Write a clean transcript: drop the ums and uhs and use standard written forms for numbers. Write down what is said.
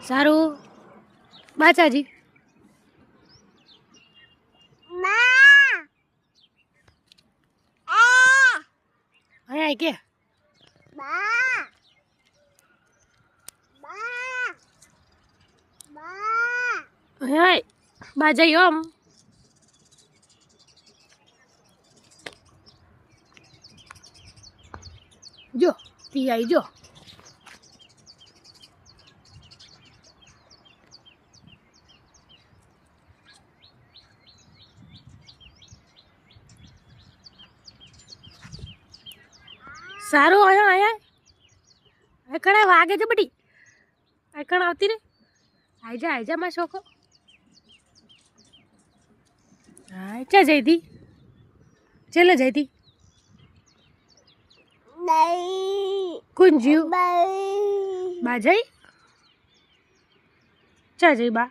સારું બાચાજી અહીંયા કે અહીંયા બાજાઈ ઓમ જો તી આવી જો સારું અહીંયા એકણા વાગે છે બટી એકણ આવતી રે આઈ જા માં છોકો હા ચા જઈતી ચેલે જઈતી કોણ જીવ બા જઈ ચા જઈ બા